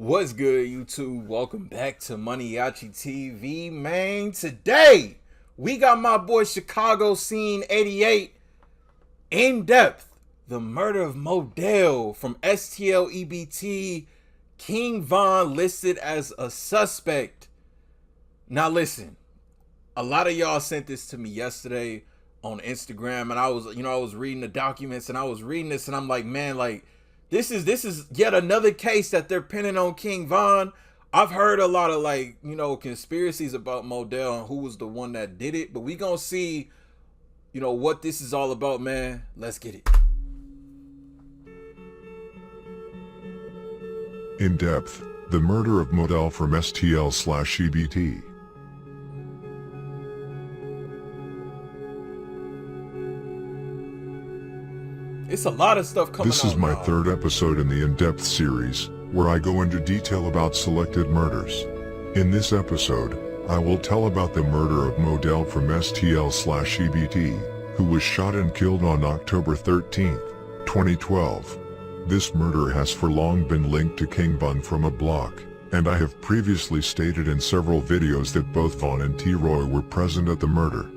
What's good, YouTube? Welcome back to MANIACITV, man. Today, we got my boy Chicago Scene 88 in depth. The murder of Modell from STL EBT. King Von listed as a suspect. Now listen, a lot of y'all sent this to me yesterday on Instagram, and I was reading the documents, and I was reading this, and I'm like, man, like, this is yet another case that they're pinning on King Von. I've heard a lot of conspiracies about Modell and who was the one that did it, but we gonna see, what this is all about, man. Let's get it. In depth, the murder of Modell from STL/EBT. It's a lot of stuff coming out. This is my third episode in the In-Depth series, where I go into detail about selected murders. In this episode, I will tell about the murder of Modell from STL/EBT, who was shot and killed on October 13, 2012. This murder has for long been linked to King Von from a block, and I have previously stated in several videos that both Von and T-Roy were present at the murder.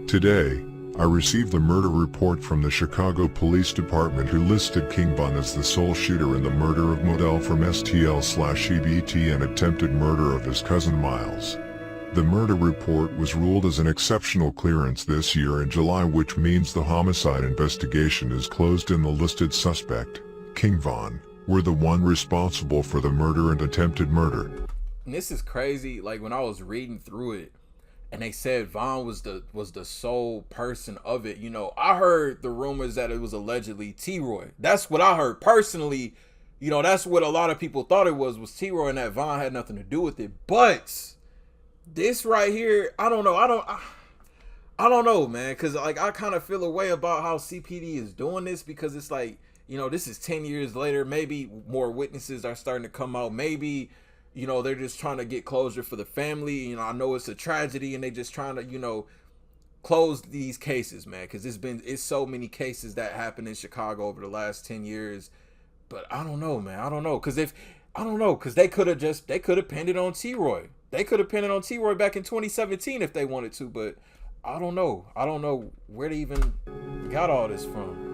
Today, I received the murder report from the Chicago Police Department, who listed King Von as the sole shooter in the murder of Modell from STL/EBT and attempted murder of his cousin Miles. The murder report was ruled as an exceptional clearance this year in July, which means the homicide investigation is closed and the listed suspect, King Von, were the one responsible for the murder and attempted murder. And this is crazy. Like, when I was reading through it, and they said Von was the sole person of it. I heard the rumors that it was allegedly T-Roy. That's what I heard personally. That's what a lot of people thought it was T-Roy, and that Von had nothing to do with it. But this right here, I don't know. I don't know, man, because like I kind of feel a way about how CPD is doing this, because it's like, this is 10 years later. Maybe more witnesses are starting to come out. Maybe they're just trying to get closure for the family. I know it's a tragedy, and they just trying to, close these cases, man, because it's so many cases that happened in Chicago over the last 10 years. But I don't know, man. I don't know, because they could have pinned it on T-Roy. They could have pinned it on T-Roy back in 2017 if they wanted to, but I don't know. I don't know where they even got all this from.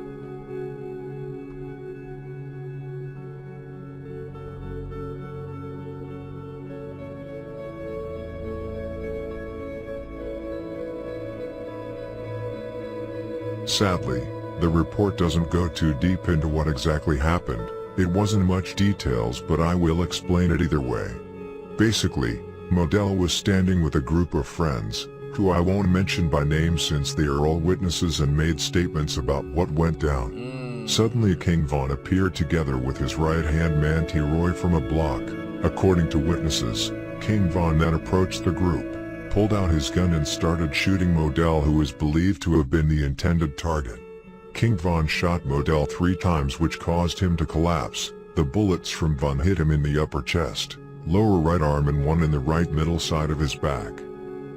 Sadly, the report doesn't go too deep into what exactly happened. It wasn't much details, but I will explain it either way. Basically, Modell was standing with a group of friends, who I won't mention by name since they are all witnesses and made statements about what went down. Suddenly King Von appeared together with his right-hand man T-Roy from a block. According to witnesses, King Von then approached the group, pulled out his gun and started shooting Modell, who is believed to have been the intended target. King Von shot Modell 3 times, which caused him to collapse. The bullets from Von hit him in the upper chest, lower right arm, and one in the right middle side of his back.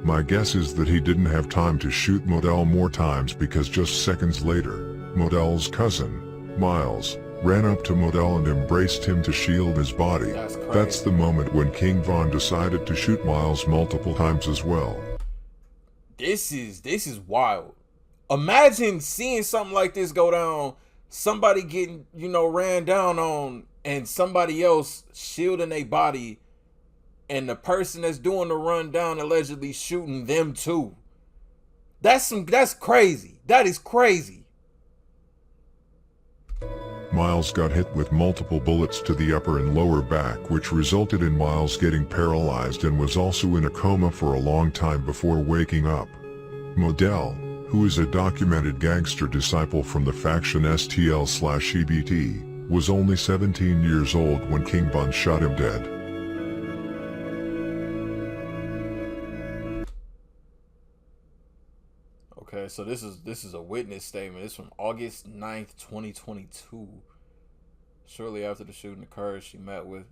My guess is that he didn't have time to shoot Modell more times, because just seconds later, Modell's cousin, Miles, ran up to Modell and embraced him to shield his body. That's the moment when King Von decided to shoot Miles multiple times as well. This is wild. Imagine seeing something like this go down, somebody getting, ran down on, and somebody else shielding their body, and the person that's doing the run down allegedly shooting them too. That's crazy. That is crazy. Miles got hit with multiple bullets to the upper and lower back, which resulted in Miles getting paralyzed and was also in a coma for a long time before waking up. Modell, who is a documented gangster disciple from the faction STL/EBT, was only 17 years old when King Von shot him dead. Okay, so this is a witness statement. It's from August 9th, 2022. Shortly after the shooting occurred, she met with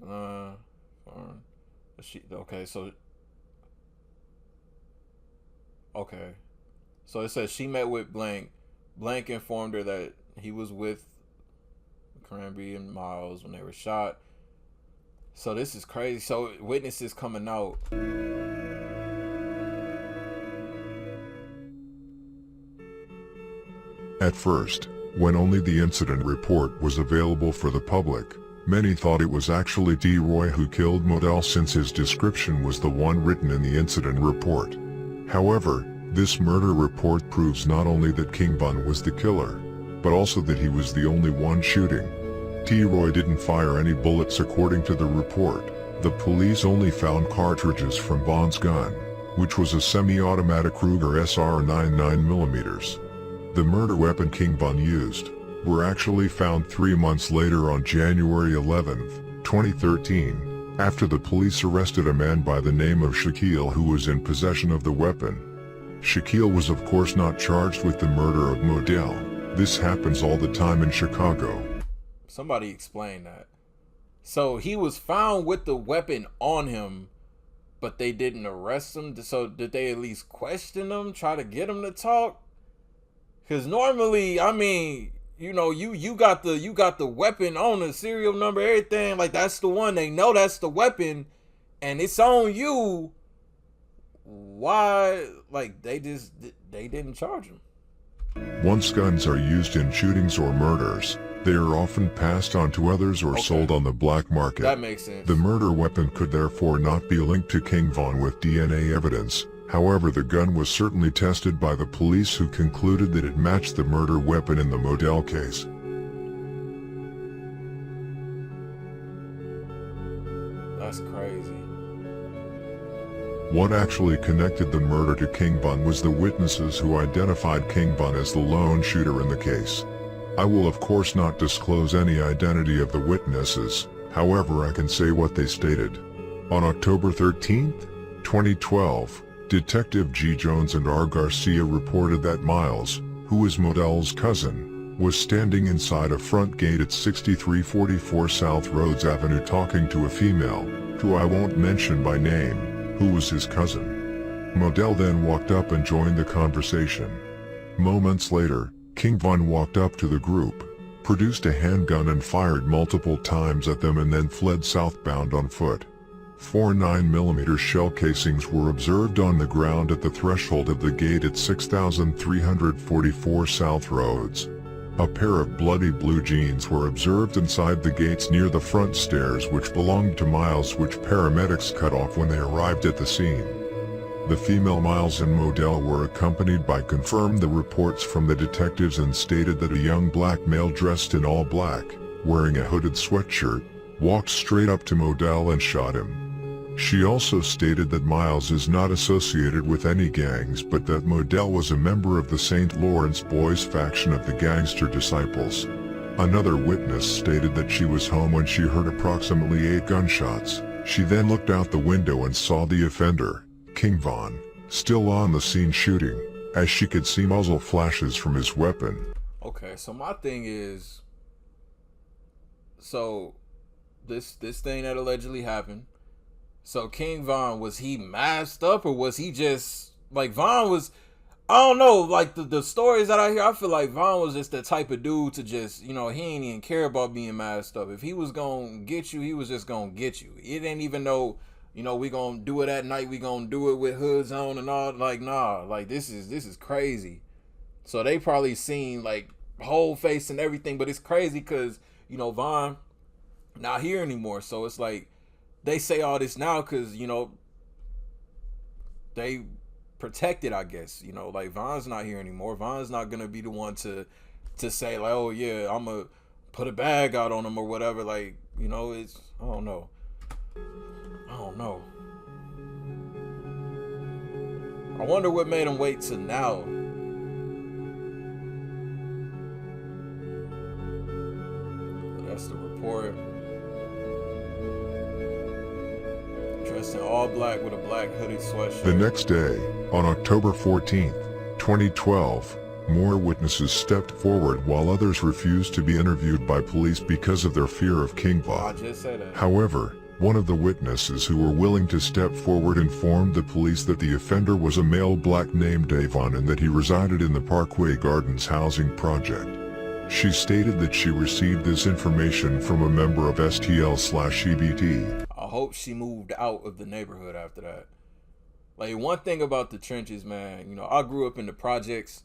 so it says she met with blank. Blank informed her that he was with Cranby and Miles when they were shot. So this is crazy. So witnesses coming out. At first, when only the incident report was available for the public, many thought it was actually D-Roy who killed Modell since his description was the one written in the incident report. However, this murder report proves not only that King Von was the killer, but also that he was the only one shooting. D-Roy didn't fire any bullets according to the report. The police only found cartridges from Von's gun, which was a semi-automatic Ruger SR 99mm. The murder weapon King Von used were actually found 3 months later on January 11, 2013, after the police arrested a man by the name of Shaquille who was in possession of the weapon. Shaquille was of course not charged with the murder of Modell. This happens all the time in Chicago. Somebody explain that. So he was found with the weapon on him, but they didn't arrest him. So did they at least question him, try to get him to talk? Because normally, I mean, you know, you got the weapon on the serial number, everything. Like, that's the one. They know that's the weapon, and it's on you. Why? Like, they didn't charge him. Once guns are used in shootings or murders, they are often passed on to others or sold on the black market. That makes sense. The murder weapon could therefore not be linked to King Von with DNA evidence. However, the gun was certainly tested by the police, who concluded that it matched the murder weapon in the Modell case. That's crazy. What actually connected the murder to King Von was the witnesses who identified King Von as the lone shooter in the case. I will of course not disclose any identity of the witnesses, however I can say what they stated. On October 13, 2012, Detective G. Jones and R. Garcia reported that Miles, who is Modell's cousin, was standing inside a front gate at 6344 South Rhodes Avenue talking to a female, who I won't mention by name, who was his cousin. Modell then walked up and joined the conversation. Moments later, King Von walked up to the group, produced a handgun and fired multiple times at them and then fled southbound on foot. 4 9mm shell casings were observed on the ground at the threshold of the gate at 6344 South Rhodes. A pair of bloody blue jeans were observed inside the gates near the front stairs, which belonged to Miles, which paramedics cut off when they arrived at the scene. The female Miles and Modell were accompanied by confirmed the reports from the detectives and stated that a young black male dressed in all black, wearing a hooded sweatshirt, walked straight up to Modell and shot him. She also stated that Miles is not associated with any gangs, but that Modell was a member of the St. Lawrence Boys faction of the Gangster Disciples. Another witness stated that she was home when she heard approximately 8 gunshots. She then looked out the window and saw the offender, King Von, still on the scene shooting, as she could see muzzle flashes from his weapon. Okay, so my thing is, so this thing that allegedly happened, so King Von, was he masked up, or was he just, like, Von was, I don't know, like, the stories that I hear, I feel like Von was just the type of dude to just, you know, he ain't even care about being masked up. If he was gonna get you, he was just gonna get you. He didn't even know, you know, we gonna do it at night, we gonna do it with hoods on and all. Like, nah, like, this is crazy. So they probably seen, like, whole face and everything, but it's crazy because, you know, Von not here anymore. So it's like, they say all this now because, you know, they protected, I guess. You know, like, Von's not here anymore. Von's not gonna be the one to say, like, oh yeah, I'm gonna put a bag out on him or whatever. Like, you know, it's, I don't know. I wonder what made him wait till now. That's the report. Dressed in all black with a black hooded sweatshirt. The next day, on October 14, 2012, more witnesses stepped forward while others refused to be interviewed by police because of their fear of King Von. I just said that. However, one of the witnesses who were willing to step forward informed the police that the offender was a male black named Davon and that he resided in the Parkway Gardens housing project. She stated that she received this information from a member of STL/EBT. hope she moved out of the neighborhood after that. Like, one thing about the trenches, man, you know, I grew up in the projects,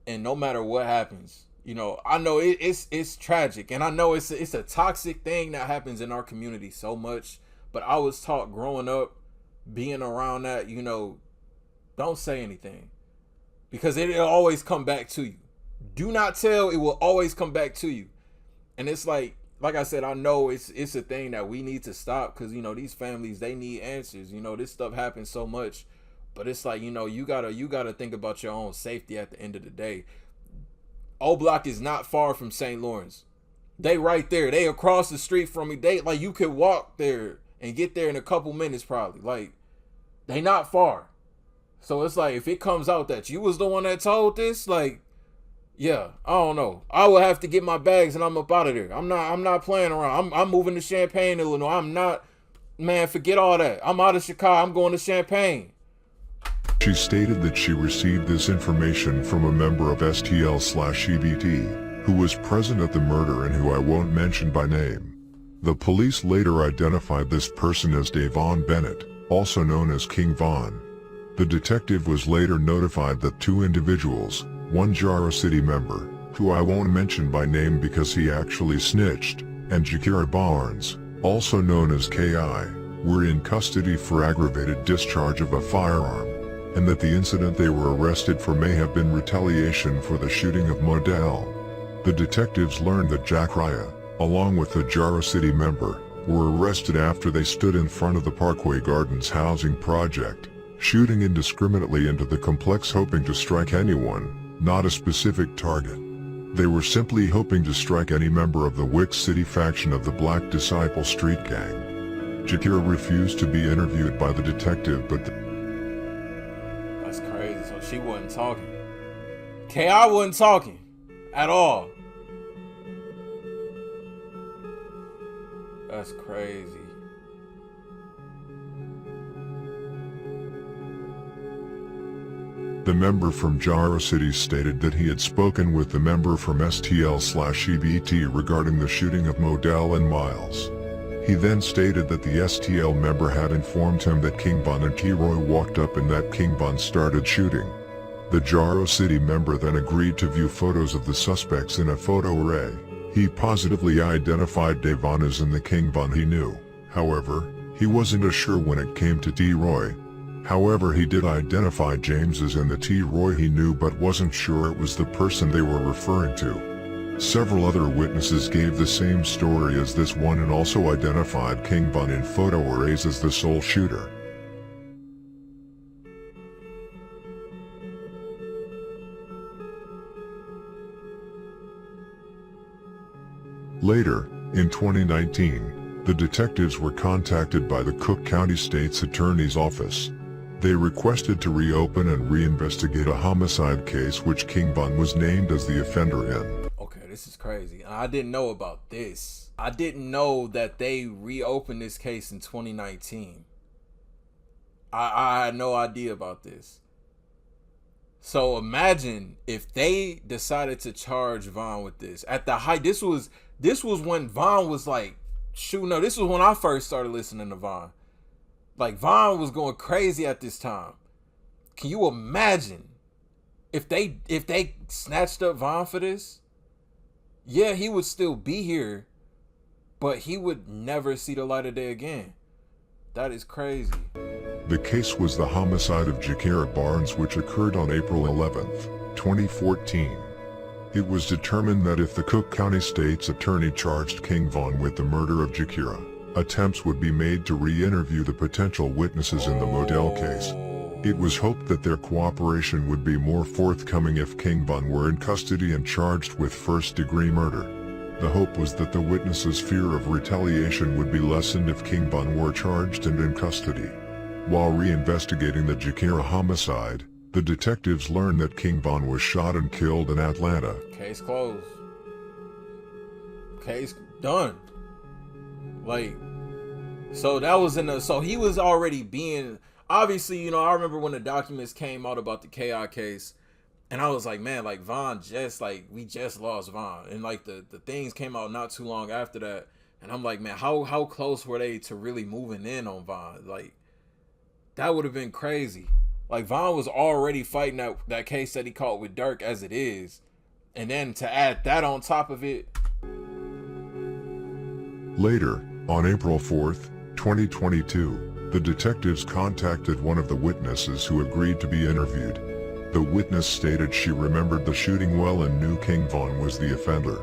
and no matter what happens, you know, I know it's tragic, and I know it's a toxic thing that happens in our community so much. But I was taught growing up, being around that, you know, don't say anything, because it'll always come back to you. Do not tell; it will always come back to you. And it's like I said, I know it's a thing that we need to stop, because, you know, these families, they need answers. You know, this stuff happens so much, but it's like, you know, you gotta think about your own safety at the end of the day. O Block is not far from St. Lawrence. They right there. They across the street from me. They, like, you could walk there and get there in a couple minutes probably. Like, they not far. So it's like, if it comes out that you was the one that told this, like, yeah, I don't know. I will have to get my bags and I'm up out of there. I'm not playing around. I'm moving to Champaign, Illinois. I'm not, man, forget all that. I'm out of Chicago. I'm going to Champaign. She stated that she received this information from a member of STL/EBT, who was present at the murder and who I won't mention by name. The police later identified this person as Davon Bennett, also known as King Von. The detective was later notified that two individuals, one Jara City member, who I won't mention by name because he actually snitched, and Jakira Barnes, also known as K.I., were in custody for aggravated discharge of a firearm, and that the incident they were arrested for may have been retaliation for the shooting of Modell. The detectives learned that Jakira, along with the Jara City member, were arrested after they stood in front of the Parkway Gardens housing project, shooting indiscriminately into the complex, hoping to strike anyone, not a specific target. They were simply hoping to strike any member of the Wick City faction of the Black Disciple Street Gang. Jakira refused to be interviewed by the detective, but That's crazy. So she wasn't talking. K.I. wasn't talking at all. That's crazy. the member from Jara City stated that he had spoken with the member from STL/EBT regarding the shooting of Modell and Miles. He then stated that the STL member had informed him that King Von and T-Roy walked up and that King Von started shooting. The Jara City member then agreed to view photos of the suspects in a photo array. He positively identified Davon as in the King Von he knew. However, he wasn't as sure when it came to T-Roy. However, he did identify James as in the T-Roy he knew, but wasn't sure it was the person they were referring to. Several other witnesses gave the same story as this one and also identified King Von in photo arrays as the sole shooter. Later, in 2019, the detectives were contacted by the Cook County State's Attorney's Office. They requested to reopen and reinvestigate a homicide case which King Von was named as the offender in. Okay, this is crazy. I didn't know about this. I didn't know that they reopened this case in 2019. I had no idea about this. So imagine if they decided to charge Von with this at the height. This was when Von was like shooting up. This was when I first started listening to Von. Like, Von was going crazy at this time. Can you imagine if they snatched up Von for this? Yeah, he would still be here, but he would never see the light of day again. That is crazy. The case was the homicide of Jakira Barnes, which occurred on April 11, 2014. It was determined that if the Cook County State's Attorney charged King Von with the murder of Jakira, attempts would be made to re-interview the potential witnesses in the Modell case. It was hoped that their cooperation would be more forthcoming if King Von were in custody and charged with first-degree murder. The hope was that the witnesses' fear of retaliation would be lessened if King Von were charged and in custody. While re-investigating the Jakira homicide, the detectives learned that King Von was shot and killed in Atlanta. Case closed. Case done. Like, so that was so he was already being, obviously, you know, I remember when the documents came out about the KI case, and I was like, man, like, Von we just lost Von. And like the things came out not too long after that. And I'm like, man, how close were they to really moving in on Von? Like, that would have been crazy. Like, Von was already fighting that case that he caught with Dirk as it is. And then to add that on top of it. Later, on April 4th, 2022, the detectives contacted one of the witnesses who agreed to be interviewed. The witness stated she remembered the shooting well and knew King Von was the offender.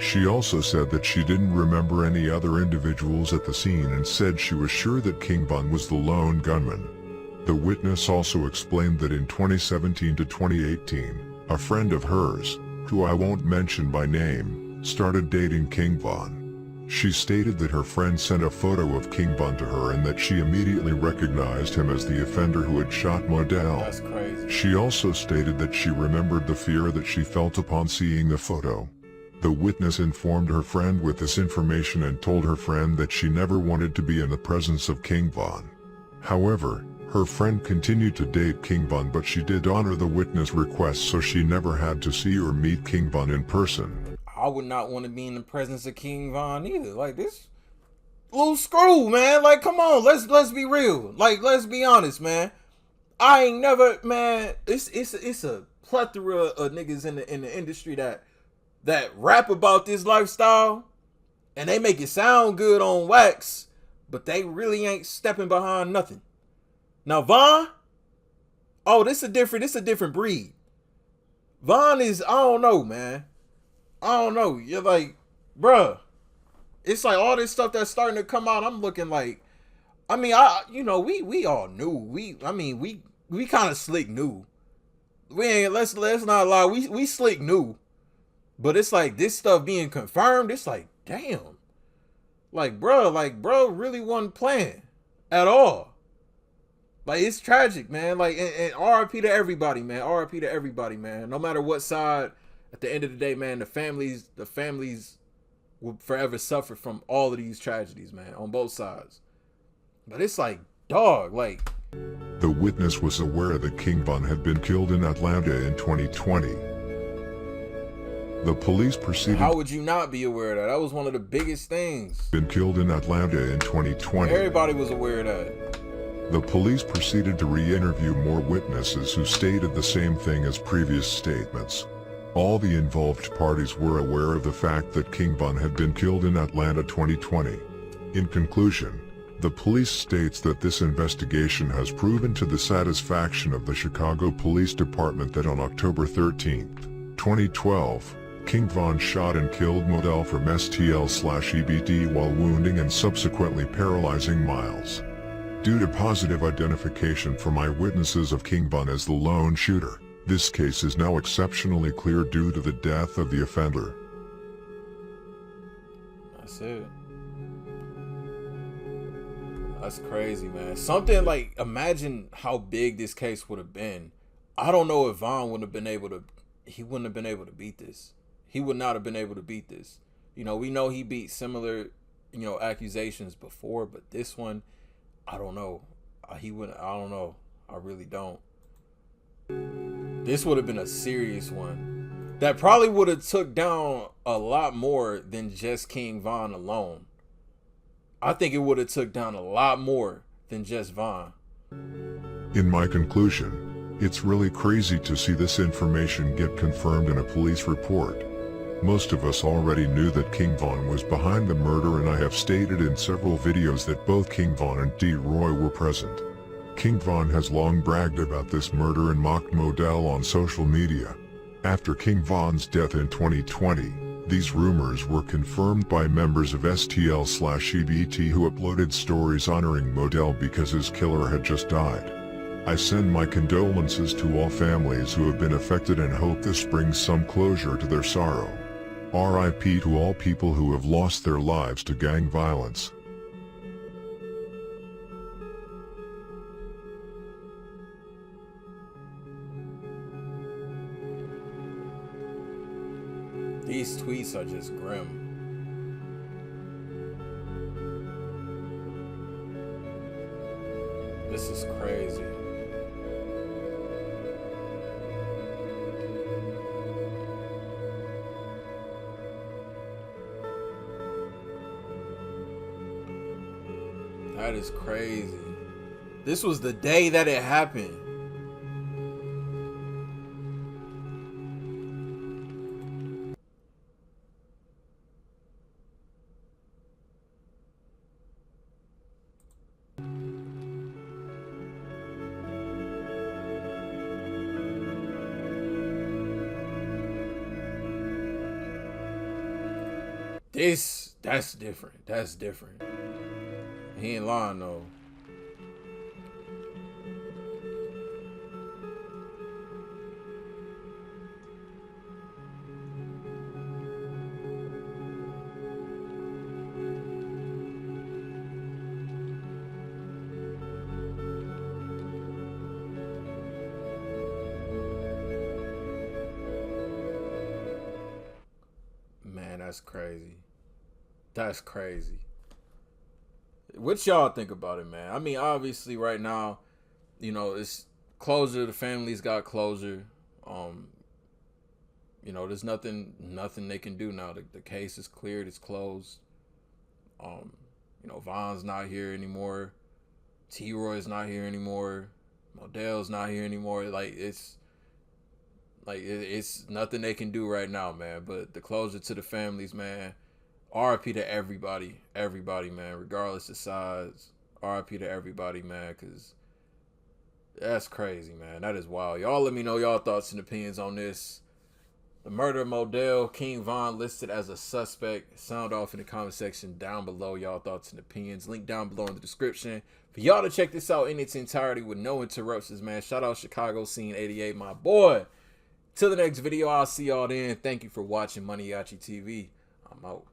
She also said that she didn't remember any other individuals at the scene and said she was sure that King Von was the lone gunman. The witness also explained that in 2017 to 2018, a friend of hers, who I won't mention by name, started dating King Von. She stated that her friend sent a photo of King Von to her and that she immediately recognized him as the offender who had shot Modell. That's crazy. She also stated that she remembered the fear that she felt upon seeing the photo. The witness informed her friend with this information and told her friend that she never wanted to be in the presence of King Von. However, her friend continued to date King Von, but she did honor the witness' request, so she never had to see or meet King Von in person. I would not want to be in the presence of King Von either. Like, this little screw, man. Like, come on, let's be real. Like, let's be honest, man. I ain't never, man. It's a plethora of niggas in the industry that rap about this lifestyle, and they make it sound good on wax, but they really ain't stepping behind nothing. Now Von, oh, it's a different breed. Von is, I don't know, man. I don't know. You're like, bruh. It's like all this stuff that's starting to come out. I'm looking like, I mean, we all knew. We kind of slick knew. We ain't, let's not lie. We slick knew. But it's like this stuff being confirmed. It's like, damn. Like, bro really wasn't playing at all. Like, it's tragic, man. Like, and RIP to everybody, man. RIP to everybody, man. No matter what side. At the end of the day, man, the families will forever suffer from all of these tragedies, man, on both sides. But it's like, dog, like. The witness was aware that King Von had been killed in Atlanta in 2020. The police proceeded. How would you not be aware of that? That was one of the biggest things. Been killed in Atlanta in 2020. Everybody was aware of that. The police proceeded to re-interview more witnesses who stated the same thing as previous statements. All the involved parties were aware of the fact that King Von had been killed in Atlanta 2020. In conclusion, the police states that this investigation has proven to the satisfaction of the Chicago Police Department that on October 13, 2012, King Von shot and killed Modell from STL/EBT while wounding and subsequently paralyzing Miles. Due to positive identification from eyewitnesses of King Von as the lone shooter, this case is now exceptionally clear due to the death of the offender. That's it. That's crazy, man. Something like, imagine how big this case would have been. I don't know if Von wouldn't have been able to, he wouldn't have been able to beat this. He would not have been able to beat this. You know, we know he beat similar, accusations before, but this one, I don't know. He wouldn't, I don't know. I really don't. This would have been a serious one. That probably would have took down a lot more than just King Von alone. I think it would have took down a lot more than just Von. In my conclusion, it's really crazy to see this information get confirmed in a police report. Most of us already knew that King Von was behind the murder, and I have stated in several videos that both King Von and D. Roy were present. King Von has long bragged about this murder and mocked Modell on social media. After King Von's death in 2020, these rumors were confirmed by members of STL/EBT who uploaded stories honoring Modell because his killer had just died. I send my condolences to all families who have been affected and hope this brings some closure to their sorrow. RIP to all people who have lost their lives to gang violence. These tweets are just grim. This is crazy. That is crazy. This was the day that it happened. That's different. That's different. He ain't lying though. Man, that's crazy. That's crazy. What y'all think about it, man? I mean, obviously, right now, you know, it's closure. The family's got closure. Um, you know, there's nothing they can do now. The case is cleared. It's closed. Um, you know, Von's not here anymore. T-Roy's not here anymore. Modell's not here anymore. It's nothing they can do right now, man. But the closure to the families, man. RIP to everybody, man, regardless of size. RIP to everybody, man, because that's crazy, man. That is wild. Y'all let me know y'all thoughts and opinions on this. The murder of Modell, King Von listed as a suspect. Sound off in the comment section down below. Y'all thoughts and opinions. Link down below in the description. For y'all to check this out in its entirety with no interruptions, man. Shout out Chicago Scene 88, my boy. Till the next video, I'll see y'all then. Thank you for watching MANIACITV. I'm out.